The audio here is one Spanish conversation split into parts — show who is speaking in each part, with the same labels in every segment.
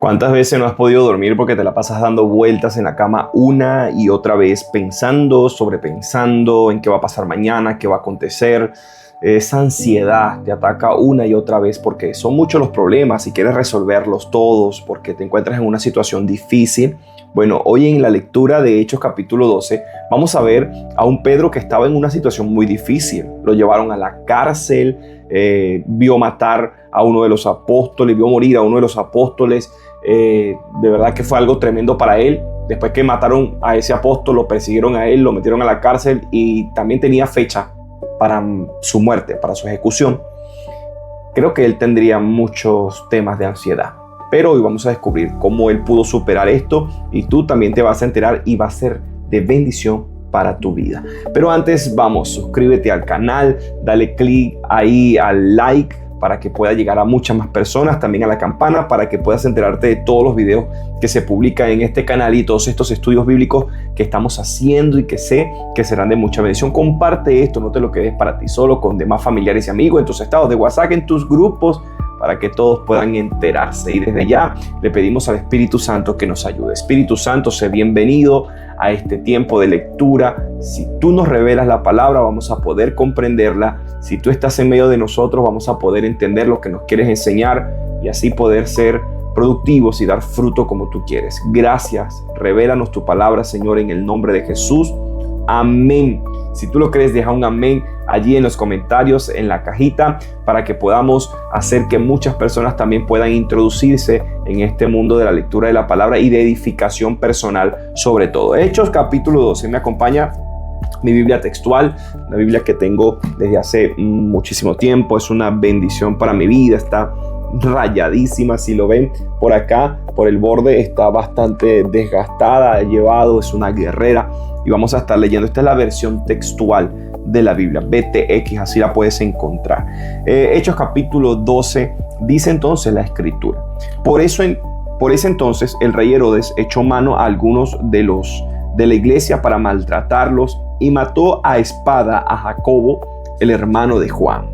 Speaker 1: ¿Cuántas veces no has podido dormir porque te la pasas dando vueltas en la cama una y otra vez, pensando, sobrepensando en qué va a pasar mañana, qué va a acontecer? Esa ansiedad te ataca una y otra vez porque son muchos los problemas y quieres resolverlos todos porque te encuentras en una situación difícil. Bueno, hoy en la lectura de Hechos capítulo 12 vamos a ver a un Pedro que estaba en una situación muy difícil. Lo llevaron a la cárcel, vio matar a uno de los apóstoles, vio morir a uno de los apóstoles. De verdad que fue algo tremendo para él. Después que mataron a ese apóstol, lo persiguieron a él, lo metieron a la cárcel y también tenía fecha para su muerte, para su ejecución. Creo que él tendría muchos temas de ansiedad, pero hoy vamos a descubrir cómo él pudo superar esto y tú también te vas a enterar y va a ser de bendición para tu vida. Pero antes, vamos, suscríbete al canal, dale click ahí al like para que pueda llegar a muchas más personas, también a la campana para que puedas enterarte de todos los videos que se publican en este canal y todos estos estudios bíblicos que estamos haciendo y que sé que serán de mucha bendición. Comparte esto, no te lo quedes para ti solo, con demás familiares y amigos, en tus estados de WhatsApp, en tus grupos, para que todos puedan enterarse. Y desde ya le pedimos al Espíritu Santo que nos ayude. Espíritu Santo, sé bienvenido a este tiempo de lectura. Si tú nos revelas la palabra, vamos a poder comprenderla. Si tú estás en medio de nosotros, vamos a poder entender lo que nos quieres enseñar y así poder ser productivos y dar fruto como tú quieres. Gracias. Revélanos tu palabra, Señor, en el nombre de Jesús. Amén. Si tú lo crees, deja un amén allí en los comentarios, en la cajita, para que podamos hacer que muchas personas también puedan introducirse en este mundo de la lectura de la palabra y de edificación personal sobre todo. Hechos capítulo 12. Me acompaña mi Biblia textual, una Biblia que tengo desde hace muchísimo tiempo. Es una bendición para mi vida. Está rayadísima, si lo ven por acá, por el borde está bastante desgastada, es una guerrera y vamos a estar leyendo. Esta es la versión textual de la Biblia, BTX, así la puedes encontrar. Hechos capítulo 12, dice entonces la escritura: por ese entonces el rey Herodes echó mano a algunos de la iglesia para maltratarlos y mató a espada a Jacobo, el hermano de Juan.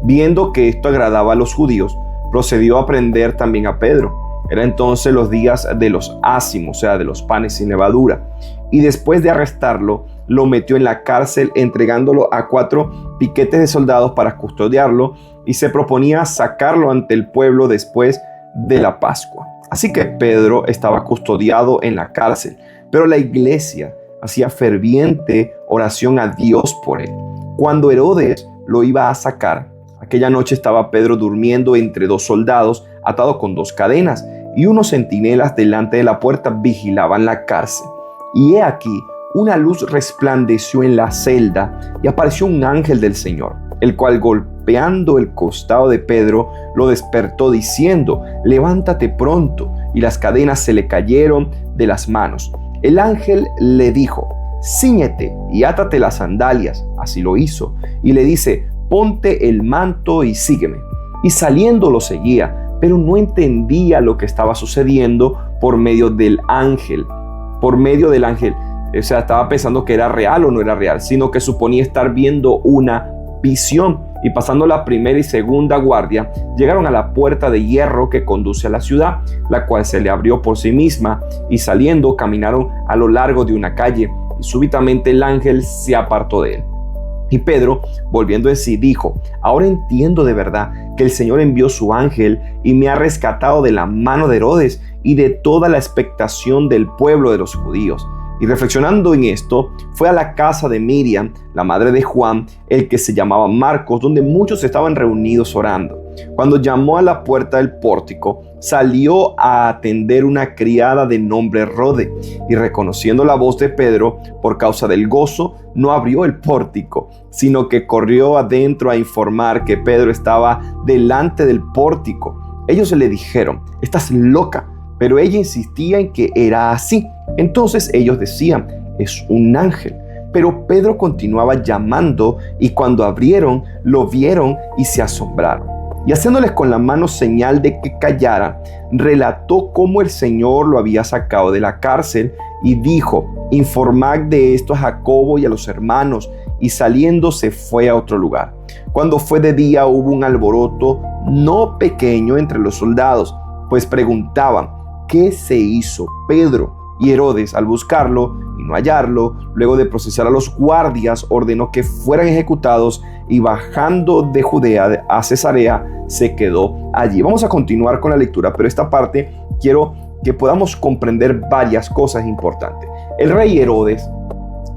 Speaker 1: Viendo que esto agradaba a los judíos, procedió a prender también a Pedro. Era entonces los días de los ácimos, o sea, de los panes sin levadura. Y después de arrestarlo, lo metió en la cárcel, entregándolo a 4 piquetes de soldados para custodiarlo, y se proponía sacarlo ante el pueblo después de la Pascua. Así que Pedro estaba custodiado en la cárcel, pero la iglesia hacía ferviente oración a Dios por él. Cuando Herodes lo iba a sacar, aquella noche estaba Pedro durmiendo entre 2 soldados, atado con 2 cadenas, y unos centinelas delante de la puerta vigilaban la cárcel. Y he aquí, una luz resplandeció en la celda, y apareció un ángel del Señor, el cual, golpeando el costado de Pedro, lo despertó diciendo: levántate pronto. Y las cadenas se le cayeron de las manos. El ángel le dijo: cíñete y átate las sandalias. Así lo hizo. Y le dice: ponte el manto y sígueme. Y saliendo lo seguía, pero no entendía lo que estaba sucediendo por medio del ángel. O sea, estaba pensando que era real o no era real, sino que suponía estar viendo una visión. Y pasando la primera y segunda guardia, llegaron a la puerta de hierro que conduce a la ciudad, la cual se le abrió por sí misma, y saliendo caminaron a lo largo de una calle, y súbitamente el ángel se apartó de él. Y Pedro, volviendo en sí, dijo: ahora entiendo de verdad que el Señor envió su ángel y me ha rescatado de la mano de Herodes y de toda la expectación del pueblo de los judíos. Y reflexionando en esto, fue a la casa de Miriam, la madre de Juan, el que se llamaba Marcos, donde muchos estaban reunidos orando. Cuando llamó a la puerta del pórtico, salió a atender una criada de nombre Rode, y reconociendo la voz de Pedro, por causa del gozo, no abrió el pórtico, sino que corrió adentro a informar que Pedro estaba delante del pórtico. Ellos le dijeron: estás loca. Pero ella insistía en que era así. Entonces ellos decían: es un ángel. Pero Pedro continuaba llamando, y cuando abrieron, lo vieron y se asombraron. Y haciéndoles con la mano señal de que callaran, relató cómo el Señor lo había sacado de la cárcel y dijo: informad de esto a Jacobo y a los hermanos. Y saliendo se fue a otro lugar. Cuando fue de día hubo un alboroto no pequeño entre los soldados, pues preguntaban: ¿qué se hizo Pedro? Y Herodes, al buscarlo y no hallarlo, luego de procesar a los guardias, ordenó que fueran ejecutados, y bajando de Judea a Cesarea, se quedó allí. Vamos a continuar con la lectura, pero esta parte quiero que podamos comprender varias cosas importantes. El rey Herodes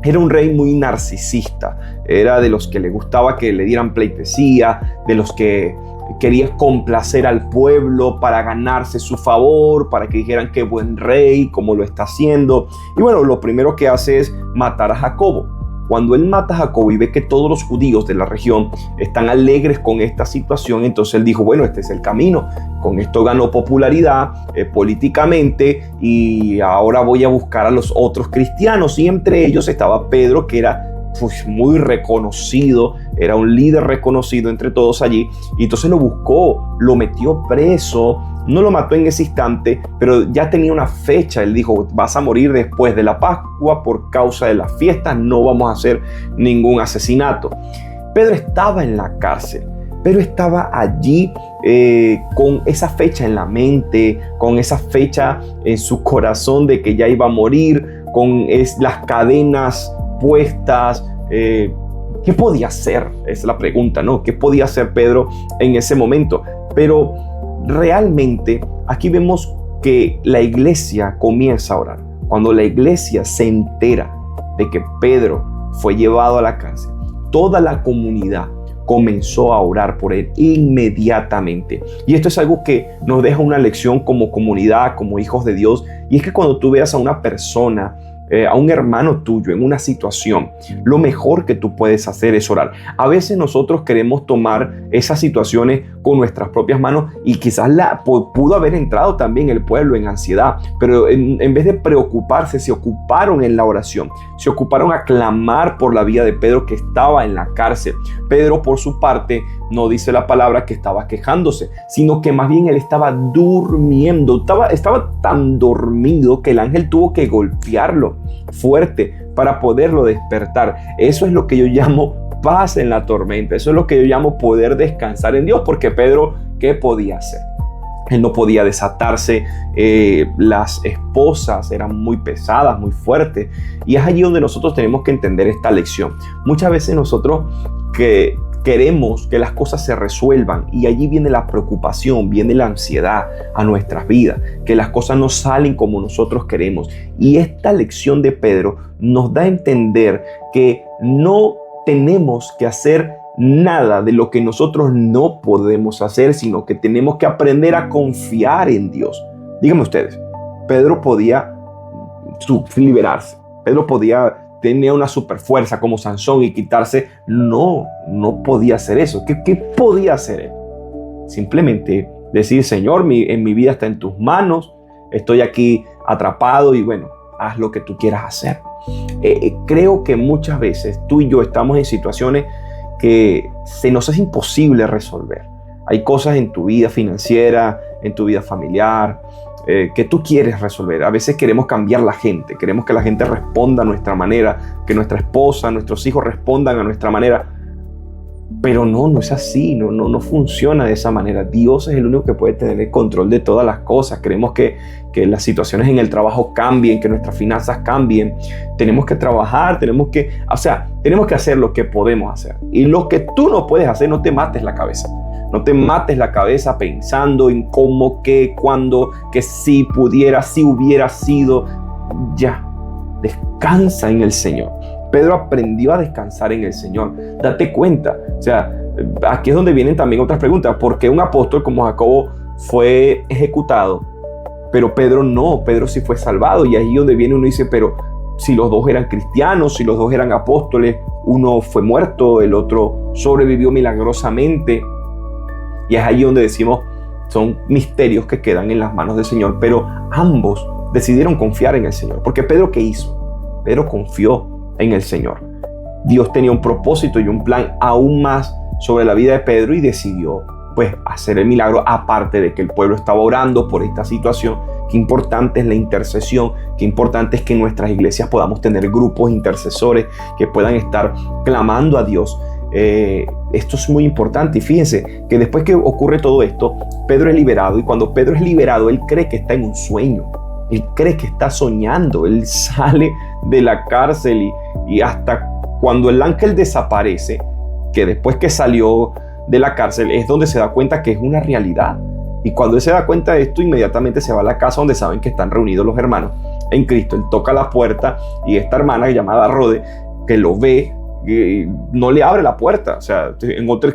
Speaker 1: era un rey muy narcisista, era de los que le gustaba que le dieran pleitesía, de los que quería complacer al pueblo para ganarse su favor, para que dijeran qué buen rey, cómo lo está haciendo. Y bueno, lo primero que hace es matar a Jacobo. Cuando él mata a Jacobo y ve que todos los judíos de la región están alegres con esta situación, entonces él dijo: bueno, este es el camino. Con esto ganó popularidad políticamente, y ahora voy a buscar a los otros cristianos. Y entre ellos estaba Pedro, que era muy reconocido, era un líder reconocido entre todos allí. Y entonces lo buscó, lo metió preso. No lo mató en ese instante, pero ya tenía una fecha. Él dijo: vas a morir después de la Pascua por causa de las fiestas, no vamos a hacer ningún asesinato. Pedro estaba en la cárcel. Pedro estaba allí con esa fecha en la mente, con esa fecha en su corazón de que ya iba a morir, con las cadenas puestas. ¿Qué podía hacer? Es la pregunta, ¿no? ¿Qué podía hacer Pedro en ese momento? Pero realmente aquí vemos que la iglesia comienza a orar. Cuando la iglesia se entera de que Pedro fue llevado a la cárcel, toda la comunidad comenzó a orar por él inmediatamente. Y esto es algo que nos deja una lección como comunidad, como hijos de Dios, y es que cuando tú veas a una persona, a un hermano tuyo en una situación, lo mejor que tú puedes hacer es orar. A veces nosotros queremos tomar esas situaciones con nuestras propias manos, y quizás pudo haber entrado también el pueblo en ansiedad, pero en vez de preocuparse, se ocuparon en la oración, se ocuparon a clamar por la vida de Pedro, que estaba en la cárcel. Pedro, por su parte, no dice la palabra que estaba quejándose, sino que más bien él estaba durmiendo. Estaba tan dormido que el ángel tuvo que golpearlo fuerte para poderlo despertar. Eso es lo que yo llamo paz en la tormenta. Eso es lo que yo llamo poder descansar en Dios. Porque Pedro, ¿qué podía hacer? Él no podía desatarse. Las esposas eran muy pesadas, muy fuertes. Y es allí donde nosotros tenemos que entender esta lección. Muchas veces nosotros queremos que las cosas se resuelvan, y allí viene la preocupación, viene la ansiedad a nuestras vidas, que las cosas no salen como nosotros queremos. Y esta lección de Pedro nos da a entender que no tenemos que hacer nada de lo que nosotros no podemos hacer, sino que tenemos que aprender a confiar en Dios. Díganme ustedes, Pedro podía liberarse, Pedro tenía una super fuerza como Sansón y quitarse. No podía hacer eso. ¿Qué podía hacer él? Simplemente decir: Señor, en mi vida está en tus manos, estoy aquí atrapado, y bueno, haz lo que tú quieras hacer. Creo que muchas veces tú y yo estamos en situaciones que se nos es imposible resolver. Hay cosas en tu vida financiera, en tu vida familiar, que tú quieres resolver. A veces queremos cambiar la gente, queremos que la gente responda a nuestra manera, que nuestra esposa, nuestros hijos respondan a nuestra manera. Pero no es así, no funciona de esa manera. Dios es el único que puede tener el control de todas las cosas. Queremos que las situaciones en el trabajo cambien, que nuestras finanzas cambien. Tenemos que trabajar, tenemos que hacer lo que podemos hacer. Y lo que tú no puedes hacer, no te mates la cabeza. No te mates la cabeza pensando en cómo, qué, cuándo, que si pudiera, si hubiera sido. Ya, descansa en el Señor. Pedro aprendió a descansar en el Señor. Date cuenta. O sea, aquí es donde vienen también otras preguntas. ¿Por qué un apóstol como Jacobo fue ejecutado, pero Pedro no? Pedro sí fue salvado. Y ahí donde viene uno dice: pero si los dos eran cristianos, si los dos eran apóstoles, uno fue muerto, el otro sobrevivió milagrosamente. Y es ahí donde decimos, son misterios que quedan en las manos del Señor, pero ambos decidieron confiar en el Señor. Porque Pedro, ¿qué hizo? Pedro confió en el Señor. Dios tenía un propósito y un plan aún más sobre la vida de Pedro, y decidió pues hacer el milagro, aparte de que el pueblo estaba orando por esta situación. Qué importante es la intercesión, qué importante es que en nuestras iglesias podamos tener grupos intercesores que puedan estar clamando a Dios Esto es muy importante y fíjense que después que ocurre todo esto, Pedro es liberado y cuando Pedro es liberado, él cree que está en un sueño, él cree que está soñando, él sale de la cárcel y hasta cuando el ángel desaparece, que después que salió de la cárcel es donde se da cuenta que es una realidad. Y cuando él se da cuenta de esto, inmediatamente se va a la casa donde saben que están reunidos los hermanos en Cristo. Él toca la puerta y esta hermana llamada Rode, que lo ve, no le abre la puerta. O sea,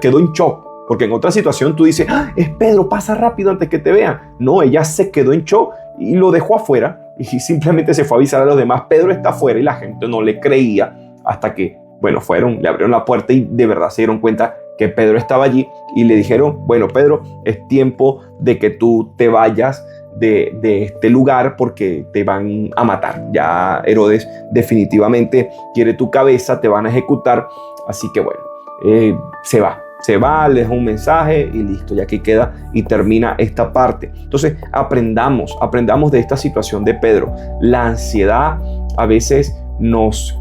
Speaker 1: quedó en shock. Porque en otra situación tú dices, es Pedro, pasa rápido antes que te vean. No, ella se quedó en shock y lo dejó afuera y simplemente se fue a avisar a los demás. Pedro está afuera y la gente no le creía hasta que, bueno, le abrieron la puerta y de verdad se dieron cuenta que Pedro estaba allí y le dijeron, bueno, Pedro, es tiempo de que tú te vayas de este lugar porque te van a matar. Ya Herodes definitivamente quiere tu cabeza, te van a ejecutar. Así que bueno, se va, le deja un mensaje y listo, ya aquí queda y termina esta parte. Entonces aprendamos de esta situación de Pedro. La ansiedad a veces nos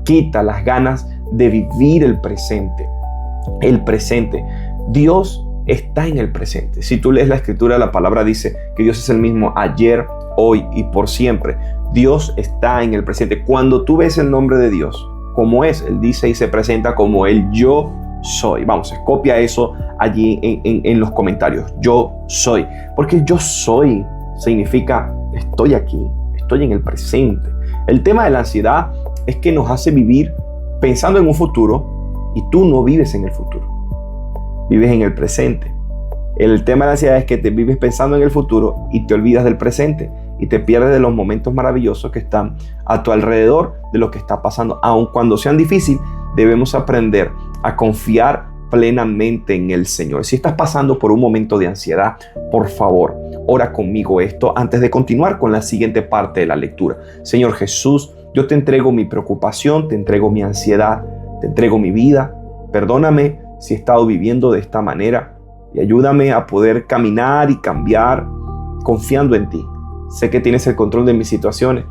Speaker 1: quita las ganas de vivir el presente. El presente. Dios está en el presente. Si tú lees la escritura, la palabra dice que Dios es el mismo ayer, hoy y por siempre. Dios está en el presente. Cuando tú ves el nombre de Dios, como es, Él dice y se presenta como el yo soy. Vamos, copia eso allí en los comentarios. Yo soy. Porque yo soy significa estoy aquí, estoy en el presente. El tema de la ansiedad es que nos hace vivir pensando en un futuro y tú no vives en el futuro. Vives en el presente. El tema de la ansiedad es que te vives pensando en el futuro y te olvidas del presente y te pierdes de los momentos maravillosos que están a tu alrededor, de lo que está pasando. Aun cuando sean difíciles, debemos aprender a confiar plenamente en el Señor. Si estás pasando por un momento de ansiedad, por favor, ora conmigo esto antes de continuar con la siguiente parte de la lectura. Señor Jesús, yo te entrego mi preocupación, te entrego mi ansiedad, te entrego mi vida. Perdóname si he estado viviendo de esta manera y ayúdame a poder caminar y cambiar confiando en ti. Sé que tienes el control de mis situaciones.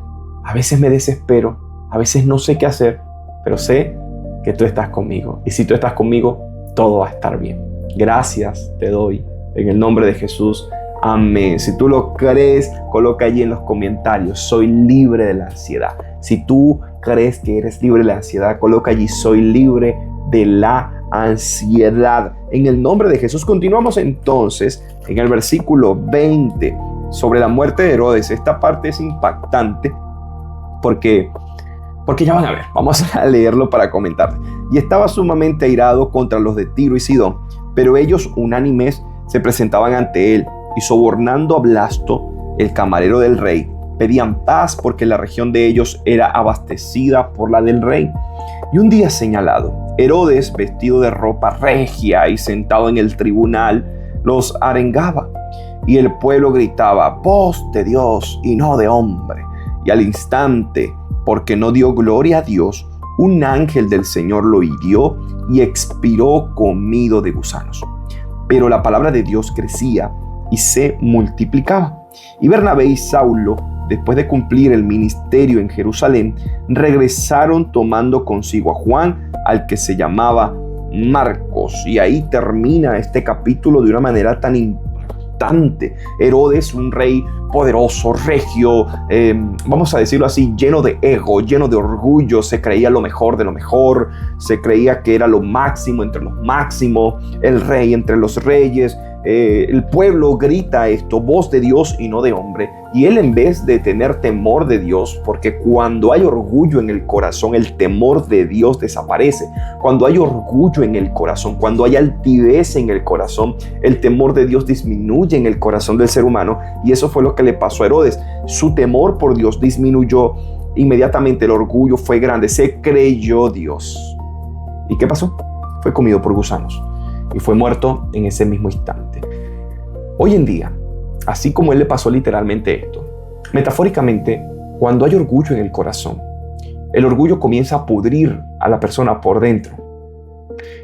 Speaker 1: A veces me desespero, a veces no sé qué hacer, pero sé que tú estás conmigo. Y si tú estás conmigo, todo va a estar bien. Gracias te doy en el nombre de Jesús. Amén. Si tú lo crees, coloca allí en los comentarios, soy libre de la ansiedad. Si tú crees que eres libre de la ansiedad, coloca allí, soy libre de la ansiedad. En el nombre de Jesús. Continuamos entonces en el versículo 20 sobre la muerte de Herodes. Esta parte es impactante porque ya van a ver, vamos a leerlo para comentar. Y estaba sumamente airado contra los de Tiro y Sidón, pero ellos unánimes se presentaban ante él y sobornando a Blasto, el camarero del rey, pedían paz porque la región de ellos era abastecida por la del rey. Y un día señalado, Herodes, vestido de ropa regia y sentado en el tribunal, los arengaba. Y el pueblo gritaba, voz de Dios y no de hombre. Y al instante, porque no dio gloria a Dios, un ángel del Señor lo hirió y expiró comido de gusanos. Pero la palabra de Dios crecía y se multiplicaba. Y Bernabé y Saulo, después de cumplir el ministerio en Jerusalén, regresaron tomando consigo a Juan, al que se llamaba Marcos. Y ahí termina este capítulo de una manera tan impactante. Herodes, un rey poderoso, regio, vamos a decirlo así, lleno de ego, lleno de orgullo, se creía lo mejor de lo mejor, se creía que era lo máximo entre los máximos, el rey entre los reyes. El pueblo grita esto, voz de Dios y no de hombre, y él en vez de tener temor de Dios, porque cuando hay orgullo en el corazón, el temor de Dios desaparece. Cuando hay orgullo en el corazón, cuando hay altivez en el corazón, el temor de Dios disminuye en el corazón del ser humano, y eso fue lo que le pasó a Herodes. Su temor por Dios disminuyó, inmediatamente el orgullo fue grande, se creyó Dios. ¿Y qué pasó? Fue comido por gusanos y fue muerto en ese mismo instante. Hoy en día, así como él le pasó literalmente esto, metafóricamente, cuando hay orgullo en el corazón, el orgullo comienza a pudrir a la persona por dentro.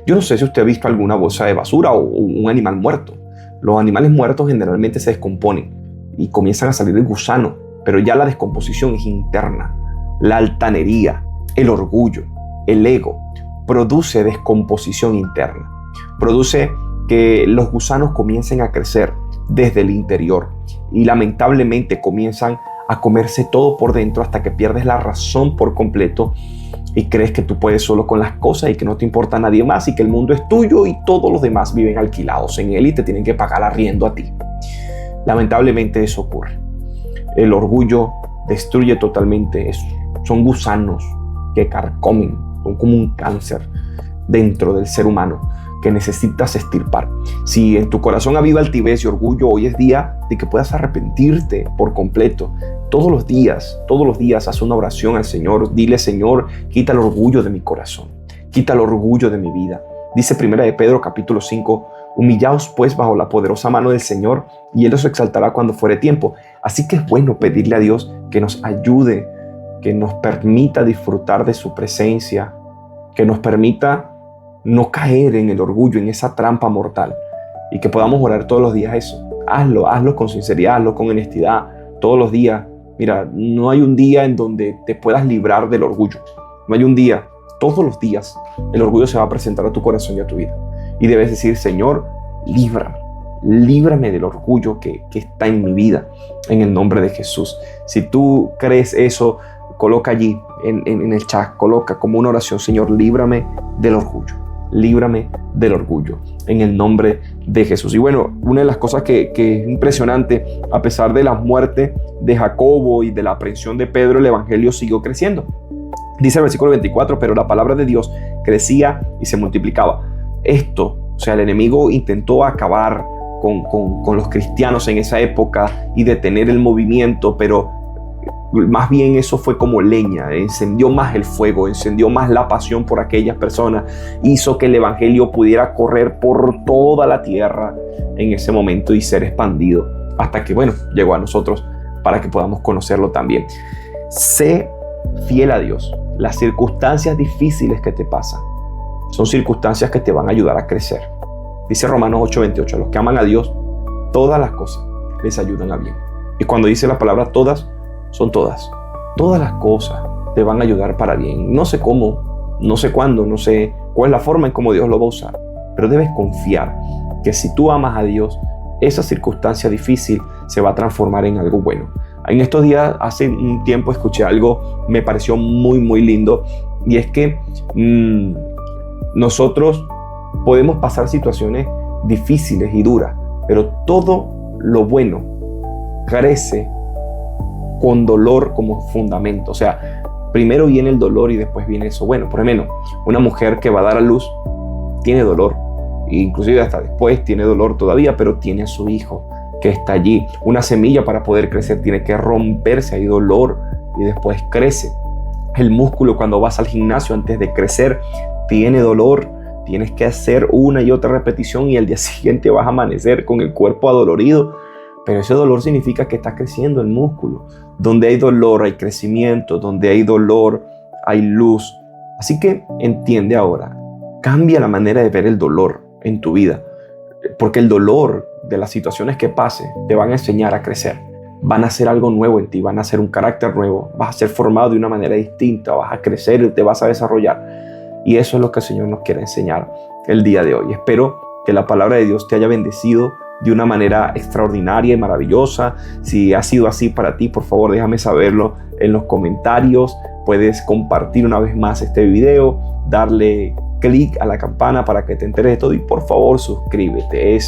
Speaker 1: Yo no sé si usted ha visto alguna bolsa de basura o un animal muerto. Los animales muertos generalmente se descomponen y comienzan a salir el gusano, pero ya la descomposición es interna. La altanería, el orgullo, el ego, produce descomposición interna. Produce que los gusanos comiencen a crecer desde el interior y lamentablemente comienzan a comerse todo por dentro hasta que pierdes la razón por completo y crees que tú puedes solo con las cosas y que no te importa nadie más y que el mundo es tuyo y todos los demás viven alquilados en él y te tienen que pagar arriendo a ti. Lamentablemente eso ocurre. El orgullo destruye totalmente eso. Son gusanos que carcomen, son como un cáncer dentro del ser humano que necesitas extirpar. Si en tu corazón aviva altivez y orgullo, hoy es día de que puedas arrepentirte por completo. Todos los días haz una oración al Señor. Dile: Señor, quita el orgullo de mi corazón, quita el orgullo de mi vida. Dice 1 de Pedro capítulo 5, humillaos pues bajo la poderosa mano del Señor y Él os exaltará cuando fuere tiempo. Así que es bueno pedirle a Dios que nos ayude, que nos permita disfrutar de su presencia, que nos permita no caer en el orgullo, en esa trampa mortal, y que podamos orar todos los días eso. Hazlo con sinceridad, hazlo con honestidad, todos los días. Mira, no hay un día en donde te puedas librar del orgullo. No hay un día, todos los días el orgullo se va a presentar a tu corazón y a tu vida. Y debes decir: Señor, líbrame del orgullo que está en mi vida, en el nombre de Jesús. Si tú crees eso, coloca allí en el chat, coloca como una oración: Señor, líbrame del orgullo. Líbrame del orgullo, en el nombre de Jesús. Y bueno, una de las cosas que es impresionante, a pesar de la muerte de Jacobo y de la aprehensión de Pedro, el evangelio siguió creciendo. Dice el versículo 24, pero la palabra de Dios crecía y se multiplicaba. O sea, el enemigo intentó acabar con los cristianos en esa época y detener el movimiento, pero más bien eso fue como leña, encendió más el fuego, encendió más la pasión por aquellas personas, hizo que el evangelio pudiera correr por toda la tierra en ese momento y ser expandido hasta que, bueno, llegó a nosotros para que podamos conocerlo también. Sé fiel a Dios. Las circunstancias difíciles que te pasan son circunstancias que te van a ayudar a crecer. Dice Romanos 8:28, a los que aman a Dios, todas las cosas les ayudan a bien. Y cuando dice la palabra todas, son todas. Todas las cosas te van a ayudar para bien. No sé cómo, no sé cuándo, no sé cuál es la forma en cómo Dios lo va a usar, pero debes confiar que si tú amas a Dios, esa circunstancia difícil se va a transformar en algo bueno. En estos días, hace un tiempo, escuché algo, me pareció muy lindo, y es que nosotros podemos pasar situaciones difíciles y duras, pero todo lo bueno crece con dolor como fundamento. O sea, primero viene el dolor y después viene eso bueno. Por ejemplo, una mujer que va a dar a luz tiene dolor, inclusive hasta después tiene dolor todavía, pero tiene a su hijo que está allí. Una semilla, para poder crecer, tiene que romperse, hay dolor y después crece. El músculo, cuando vas al gimnasio, antes de crecer tiene dolor, tienes que hacer una y otra repetición y al día siguiente vas a amanecer con el cuerpo adolorido, pero ese dolor significa que está creciendo el músculo. Donde hay dolor hay crecimiento, donde hay dolor hay luz. Así que entiende ahora, cambia la manera de ver el dolor en tu vida, porque el dolor de las situaciones que pase te van a enseñar a crecer, van a hacer algo nuevo en ti, van a hacer un carácter nuevo, vas a ser formado de una manera distinta, vas a crecer y te vas a desarrollar. Y eso es lo que el Señor nos quiere enseñar el día de hoy. Espero que la palabra de Dios te haya bendecido de una manera extraordinaria y maravillosa. Si ha sido así para ti, por favor, déjame saberlo en los comentarios. Puedes compartir una vez más este video, darle clic a la campana para que te enteres de todo y por favor suscríbete.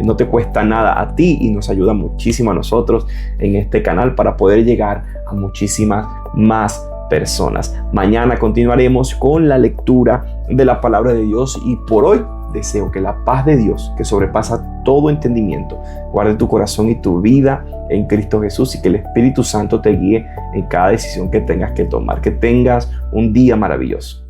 Speaker 1: No te cuesta nada a ti y nos ayuda muchísimo a nosotros en este canal para poder llegar a muchísimas más personas. Mañana continuaremos con la lectura de la palabra de Dios y por hoy deseo que la paz de Dios, que sobrepasa todo entendimiento, guarde tu corazón y tu vida en Cristo Jesús y que el Espíritu Santo te guíe en cada decisión que tengas que tomar. Que tengas un día maravilloso.